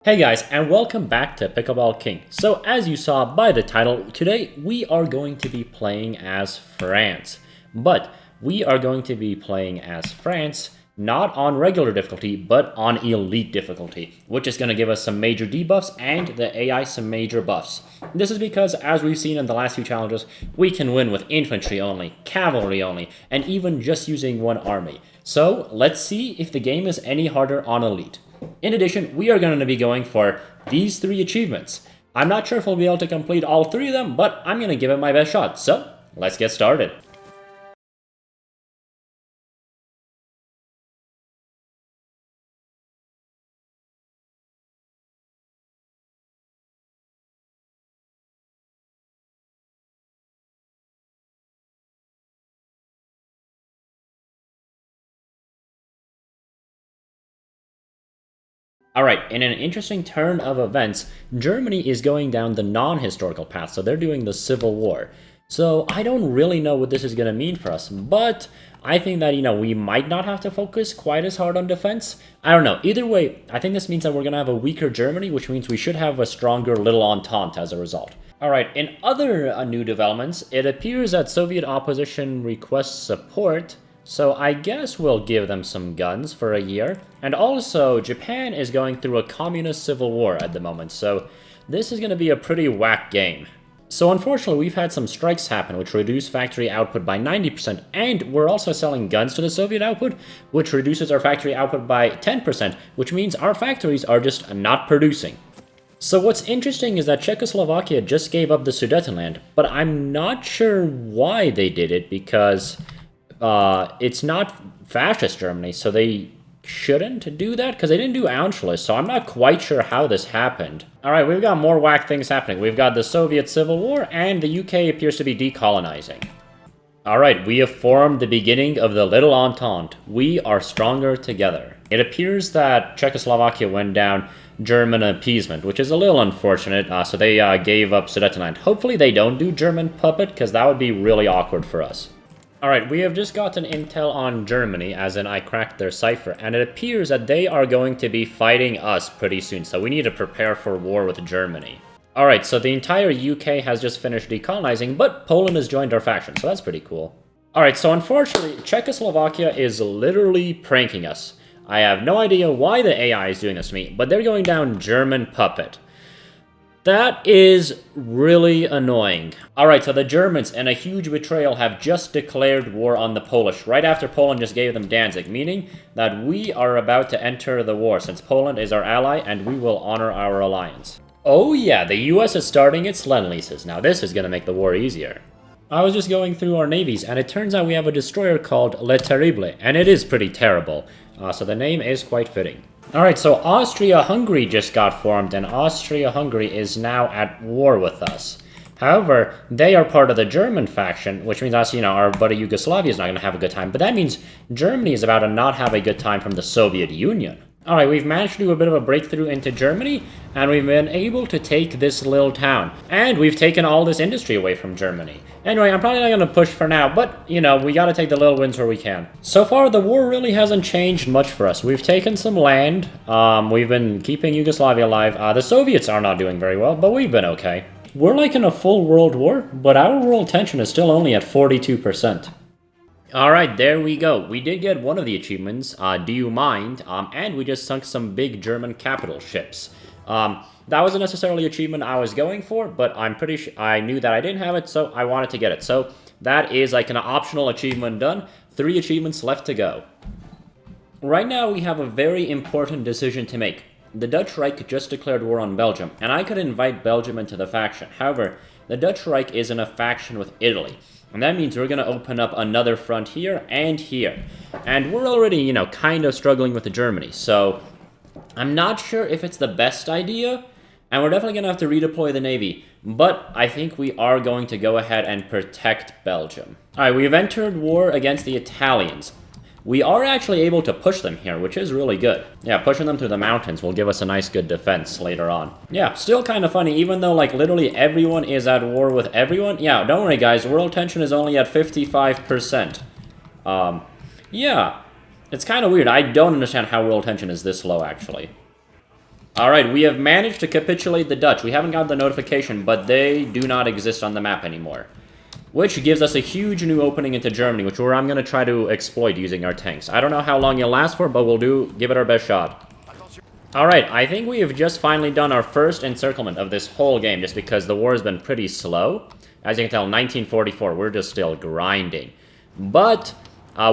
Hey guys, and welcome back to Pickleball King. So as you saw by the title, today we are going to be playing as France. But we are going to be playing as France, not on regular difficulty, but on elite difficulty, which is going to give us some major debuffs and the AI some major buffs. This is because, as we've seen in the last few challenges, we can win with infantry only, cavalry only, and even just using one army. So let's see if the game is any harder on elite. In addition, we are going to be going for these three achievements. I'm not sure if we'll be able to complete all three of them, but I'm going to give it my best shot. So, let's get started. Alright, in an interesting turn of events, Germany is going down the non-historical path, so they're doing the Civil War. So I don't really know what this is going to mean for us, but I think that, we might not have to focus quite as hard on defense. I don't know. Either way, I think this means that we're going to have a weaker Germany, which means we should have a stronger Little Entente as a result. Alright, in other new developments, it appears that Soviet opposition requests support. So I guess we'll give them some guns for a year. And also, Japan is going through a communist civil war at the moment, so this is going to be a pretty whack game. So unfortunately, we've had some strikes happen which reduce factory output by 90%, and we're also selling guns to the Soviet output, which reduces our factory output by 10%, which means our factories are just not producing. So what's interesting is that Czechoslovakia just gave up the Sudetenland, but I'm not sure why they did it, because it's not fascist Germany, so they shouldn't do that, because they didn't do Anschluss, so I'm not quite sure how this happened. Alright, we've got more whack things happening. We've got the Soviet Civil War, and the UK appears to be decolonizing. Alright, we have formed the beginning of the Little Entente. We are stronger together. It appears that Czechoslovakia went down German appeasement, which is a little unfortunate, so they gave up Sudetenland. Hopefully they don't do German puppet, because that would be really awkward for us. Alright, we have just gotten intel on Germany, as in I cracked their cipher, and it appears that they are going to be fighting us pretty soon, so we need to prepare for war with Germany. Alright, so the entire UK has just finished decolonizing, but Poland has joined our faction, so that's pretty cool. Alright, so unfortunately, Czechoslovakia is literally pranking us. I have no idea why the AI is doing this to me, but they're going down German puppet. That is really annoying. Alright, so the Germans, in a huge betrayal, have just declared war on the Polish, right after Poland just gave them Danzig, meaning that we are about to enter the war, since Poland is our ally, and we will honor our alliance. Oh yeah, the US is starting its Lend-Leases. Now this is gonna make the war easier. I was just going through our navies, and it turns out we have a destroyer called Le Terrible, and it is pretty terrible, so the name is quite fitting. Alright, so Austria-Hungary just got formed, and Austria-Hungary is now at war with us. However, they are part of the German faction, which means us, our buddy Yugoslavia is not going to have a good time. But that means Germany is about to not have a good time from the Soviet Union. Alright, we've managed to do a bit of a breakthrough into Germany, and we've been able to take this little town. And we've taken all this industry away from Germany. Anyway, I'm probably not going to push for now, but, we gotta take the little wins where we can. So far, the war really hasn't changed much for us. We've taken some land, we've been keeping Yugoslavia alive. The Soviets are not doing very well, but we've been okay. We're like in a full world war, but our world tension is still only at 42%. Alright, there we go. We did get one of the achievements, Do You Mind? And we just sunk some big German capital ships. That wasn't necessarily an achievement I was going for, but I'm pretty sure I knew that I didn't have it, so I wanted to get it. So that is like an optional achievement done. 3 achievements left to go. Right now we have a very important decision to make. The Dutch Reich just declared war on Belgium, and I could invite Belgium into the faction. However, the Dutch Reich is in a faction with Italy. And that means we're going to open up another front here and here. And we're already, kind of struggling with Germany. So I'm not sure if it's the best idea. And we're definitely going to have to redeploy the Navy. But I think we are going to go ahead and protect Belgium. Alright, we've entered war against the Italians. We are actually able to push them here, which is really good. Yeah, pushing them through the mountains will give us a nice good defense later on. Yeah, still kind of funny, even though, literally everyone is at war with everyone. Yeah, don't worry, guys, world tension is only at 55%. Yeah, it's kind of weird. I don't understand how world tension is this low, actually. Alright, we have managed to capitulate the Dutch. We haven't got the notification, but they do not exist on the map anymore. Which gives us a huge new opening into Germany, which I'm going to try to exploit using our tanks. I don't know how long it'll last for, but we'll give it our best shot. Alright, I think we have just finally done our first encirclement of this whole game, just because the war has been pretty slow. As you can tell, 1944, we're just still grinding. But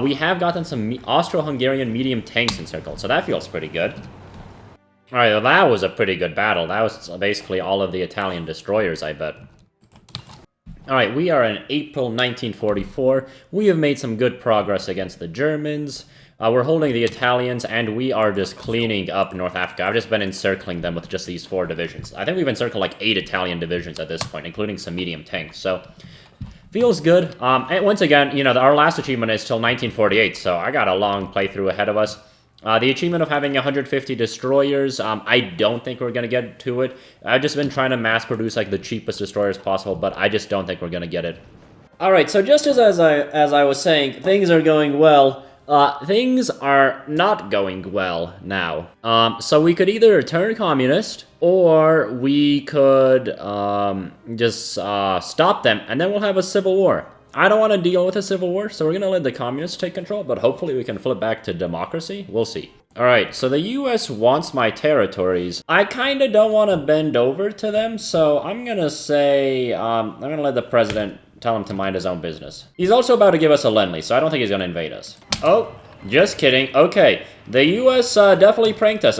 we have gotten some Austro-Hungarian medium tanks encircled, so that feels pretty good. Alright, well, that was a pretty good battle. That was basically all of the Italian destroyers, I bet. Alright, we are in April 1944. We have made some good progress against the Germans. We're holding the Italians, and we are just cleaning up North Africa. I've just been encircling them with just these 4 divisions. I think we've encircled like 8 Italian divisions at this point, including some medium tanks, so feels good. And once again, you know, our last achievement is till 1948, so I got a long playthrough ahead of us. The achievement of having 150 destroyers, I don't think we're going to get to it. I've just been trying to mass produce like the cheapest destroyers possible, but I just don't think we're going to get it. Alright, so just as I was saying, things are going well. Things are not going well now. So we could either turn communist, or we could just stop them, and then we'll have a civil war. I don't want to deal with a civil war, so we're going to let the communists take control, but hopefully we can flip back to democracy. We'll see. Alright, so the US wants my territories. I kind of don't want to bend over to them, so I'm going to say, I'm going to let the president tell him to mind his own business. He's also about to give us a lend-lease, so I don't think he's going to invade us. Oh, just kidding. Okay, the US definitely pranked us.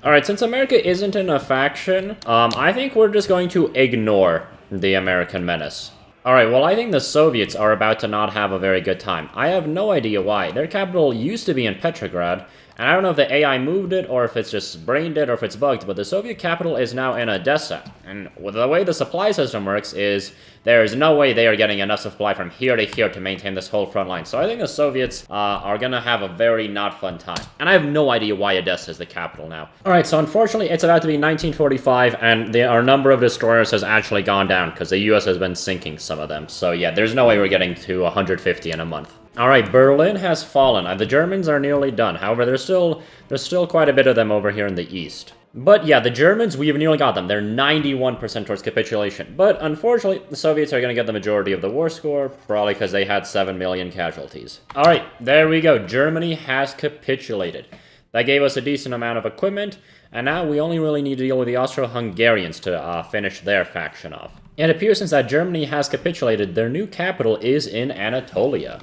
Alright, since America isn't in a faction, I think we're just going to ignore the American menace. Alright, well, I think the Soviets are about to not have a very good time. I have no idea why. Their capital used to be in Petrograd, and I don't know if the AI moved it, or if it's just brain dead, or if it's bugged, but the Soviet capital is now in Odessa. And the way the supply system works is there is no way they are getting enough supply from here to here to maintain this whole front line. So I think the Soviets are gonna have a very not fun time. And I have no idea why Odessa is the capital now. Alright, so unfortunately it's about to be 1945, and our number of destroyers has actually gone down, because the US has been sinking some of them. So yeah, there's no way we're getting to 150 in a month. Alright, Berlin has fallen. The Germans are nearly done. However, there's still quite a bit of them over here in the east. But yeah, the Germans, we have nearly got them. They're 91% towards capitulation. But unfortunately, the Soviets are going to get the majority of the war score, probably because they had 7 million casualties. Alright, there we go. Germany has capitulated. That gave us a decent amount of equipment, and now we only really need to deal with the Austro-Hungarians to finish their faction off. It appears since that Germany has capitulated, their new capital is in Anatolia.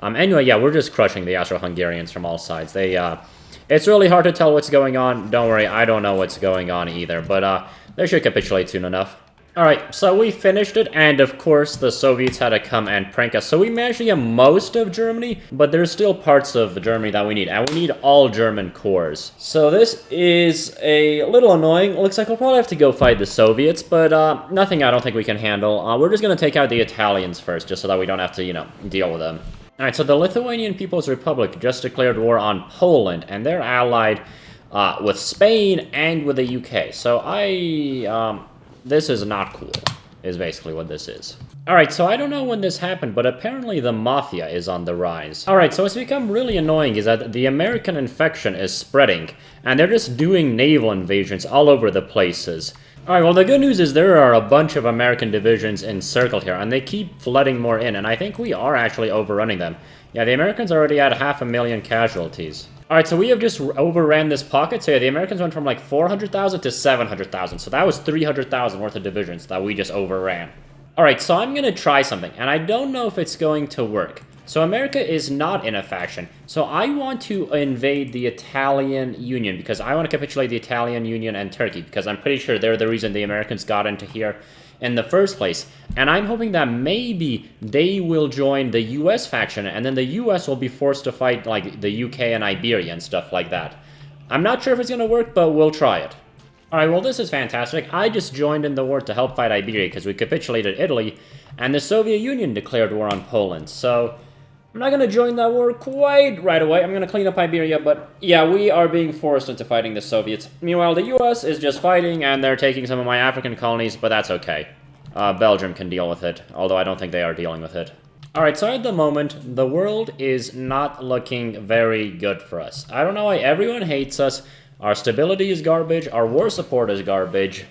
Anyway, yeah, we're just crushing the Austro-Hungarians from all sides. It's really hard to tell what's going on. Don't worry, I don't know what's going on either, but they should capitulate soon enough. Alright, so we finished it, and of course the Soviets had to come and prank us. So we managed to get most of Germany, but there's still parts of Germany that we need, and we need all German cores. So this is a little annoying. Looks like we'll probably have to go fight the Soviets, but nothing I don't think we can handle. We're just going to take out the Italians first, just so that we don't have to, you know, deal with them. Alright, so the Lithuanian People's Republic just declared war on Poland, and they're allied with Spain and with the UK. So this is not cool, is basically what this is. Alright, so I don't know when this happened, but apparently the Mafia is on the rise. Alright, so what's become really annoying is that the American infection is spreading, and they're just doing naval invasions all over the places. Alright, well the good news is there are a bunch of American divisions encircled here, and they keep flooding more in, and I think we are actually overrunning them. Yeah, the Americans already had 500,000 casualties. Alright, so we have just overran this pocket, so yeah, the Americans went from like 400,000 to 700,000, so that was 300,000 worth of divisions that we just overran. Alright, so I'm gonna try something, and I don't know if it's going to work. So America is not in a faction, so I want to invade the Italian Union, because I want to capitulate the Italian Union and Turkey, because I'm pretty sure they're the reason the Americans got into here in the first place. And I'm hoping that maybe they will join the US faction, and then the US will be forced to fight like the UK and Iberia and stuff like that. I'm not sure if it's going to work, but we'll try it. Alright, well this is fantastic. I just joined in the war to help fight Iberia, because we capitulated Italy, and the Soviet Union declared war on Poland, so I'm not going to join that war quite right away. I'm going to clean up Iberia, but yeah, we are being forced into fighting the Soviets. Meanwhile, the US is just fighting, and they're taking some of my African colonies, but that's okay. Belgium can deal with it, although I don't think they are dealing with it. Alright, so at the moment, the world is not looking very good for us. I don't know why everyone hates us. Our stability is garbage. Our war support is garbage.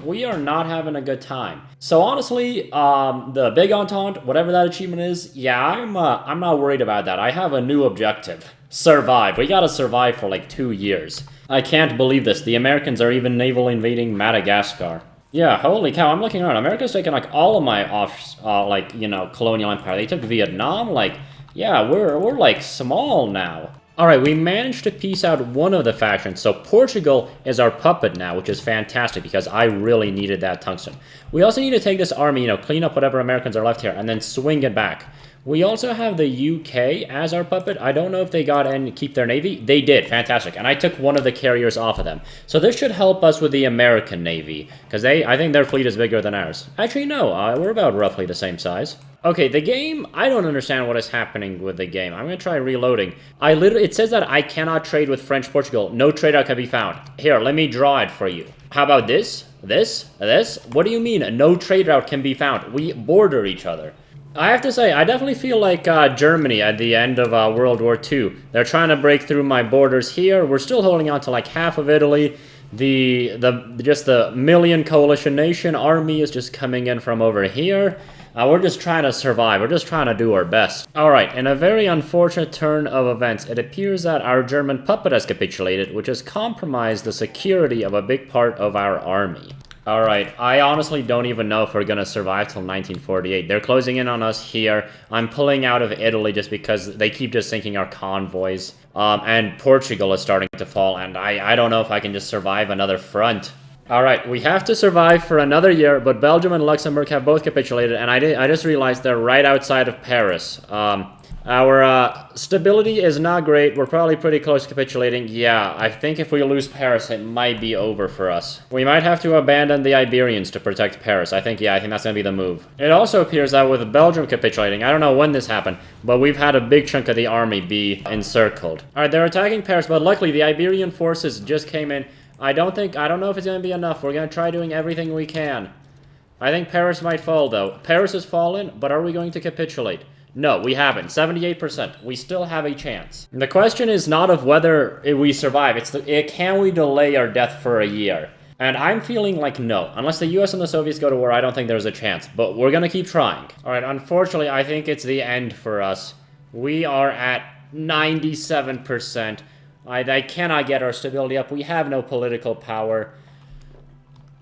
We are not having a good time. So honestly, the Big Entente, whatever that achievement is, yeah, I'm not worried about that. I have a new objective. Survive. We gotta survive for like 2 years. I can't believe this. The Americans are even naval invading Madagascar. Yeah, holy cow, I'm looking around. America's taken like all of my colonial empire. They took Vietnam, like, yeah, we're like small now. Alright, we managed to piece out one of the factions, so Portugal is our puppet now, which is fantastic because I really needed that tungsten. We also need to take this army, clean up whatever Americans are left here, and then swing it back. We also have the UK as our puppet. I don't know if they got and keep their navy. They did, fantastic, and I took one of the carriers off of them. So this should help us with the American navy, because I think their fleet is bigger than ours. Actually, no, we're about roughly the same size. Okay, the game, I don't understand what is happening with the game. I'm gonna try reloading. It says that I cannot trade with French Portugal. No tradeout can be found. Here, let me draw it for you. How about this? This? What do you mean, no trade route can be found? We border each other. I have to say, I definitely feel like Germany at the end of World War II. They're trying to break through my borders here. We're still holding on to like half of Italy. Just the million coalition nation army is just coming in from over here. We're just trying to survive. We're just trying to do our best. Alright, in a very unfortunate turn of events, it appears that our German puppet has capitulated, which has compromised the security of a big part of our army. Alright, I honestly don't even know if we're gonna survive till 1948. They're closing in on us here. I'm pulling out of Italy just because they keep just sinking our convoys. And Portugal is starting to fall, and I don't know if I can just survive another front. Alright, we have to survive for another year, but Belgium and Luxembourg have both capitulated, and I just realized they're right outside of Paris. Our stability is not great. We're probably pretty close to capitulating. Yeah, I think if we lose Paris, it might be over for us. We might have to abandon the Iberians to protect Paris. I think that's gonna be the move. It also appears that with Belgium capitulating, I don't know when this happened, but we've had a big chunk of the army be encircled. Alright, they're attacking Paris, but luckily the Iberian forces just came in. I don't know if it's gonna be enough. We're gonna try doing everything we can. I think Paris might fall, though. Paris has fallen, but are we going to capitulate? No, we haven't. 78%. We still have a chance. The question is not of whether we survive. It's can we delay our death for a year? And I'm feeling like no. Unless the US and the Soviets go to war, I don't think there's a chance. But we're gonna keep trying. Alright, unfortunately, I think it's the end for us. We are at 97%. I cannot get our stability up. We have no political power.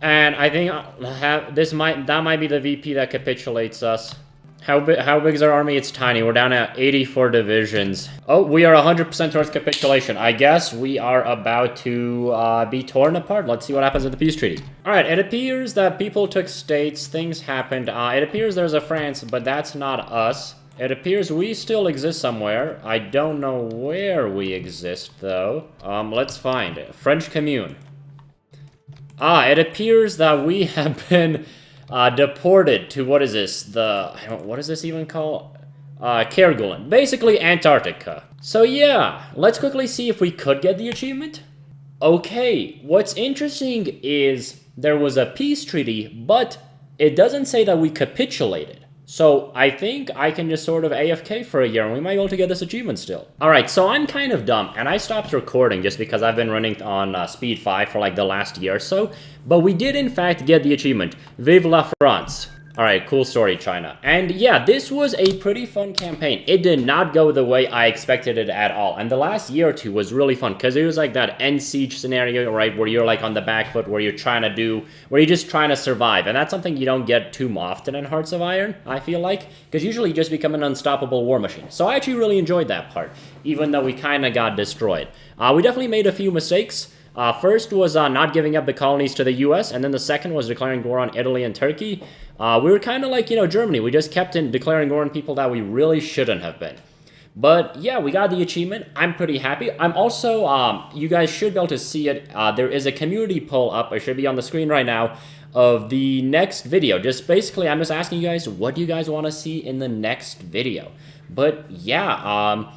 And I think that might be the VP that capitulates us. How big is our army? It's tiny. We're down at 84 divisions. Oh, we are 100% towards capitulation. I guess we are about to be torn apart. Let's see what happens with the peace treaty. Alright, it appears that people took states. Things happened. It appears there's a France, but that's not us. It appears we still exist somewhere. I don't know where we exist, though. Let's find it. French Commune. It appears that we have been deported to, what is this? What is this even called? Kerguelen. Basically, Antarctica. So yeah, let's quickly see if we could get the achievement. Okay, what's interesting is there was a peace treaty, but it doesn't say that we capitulated. So I think I can just sort of AFK for a year and we might be able to get this achievement still. Alright, so I'm kind of dumb and I stopped recording just because I've been running on speed 5 for like the last year or so. But we did in fact get the achievement. Vive la France. Alright, cool story, China. And yeah, this was a pretty fun campaign. It did not go the way I expected it at all. And the last year or two was really fun because it was like that end siege scenario, right? Where you're like on the back foot, where you're just trying to survive. And that's something you don't get too often in Hearts of Iron, I feel like. Because usually you just become an unstoppable war machine. So I actually really enjoyed that part, even though we kind of got destroyed. We definitely made a few mistakes. First was not giving up the colonies to the US, and then the second was declaring war on Italy and Turkey. We were kind of like, Germany. We just kept declaring war on people that we really shouldn't have been. But yeah, we got the achievement. I'm pretty happy. I'm also, you guys should be able to see it. There is a community poll up. It should be on the screen right now of the next video. Just basically, I'm just asking you guys, what do you guys want to see in the next video? But yeah, how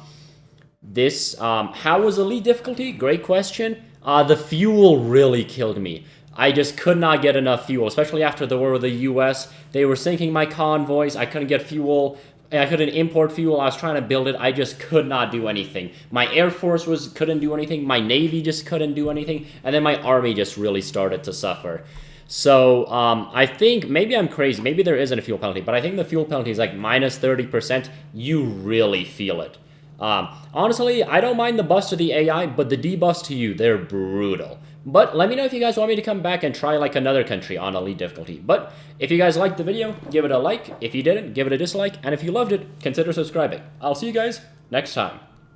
was elite difficulty? Great question. The fuel really killed me. I just could not get enough fuel, especially after the war with the US. They were sinking my convoys. I couldn't get fuel. I couldn't import fuel. I was trying to build it. I just could not do anything. My Air Force couldn't do anything. My Navy just couldn't do anything. And then my Army just really started to suffer. So I think maybe I'm crazy. Maybe there isn't a fuel penalty, but I think the fuel penalty is like minus 30%. You really feel it. Honestly, I don't mind the buffs to the AI, but the debuffs to you, they're brutal. But let me know if you guys want me to come back and try like another country on elite difficulty. But if you guys liked the video, give it a like. If you didn't, give it a dislike. And if you loved it, consider subscribing. I'll see you guys next time.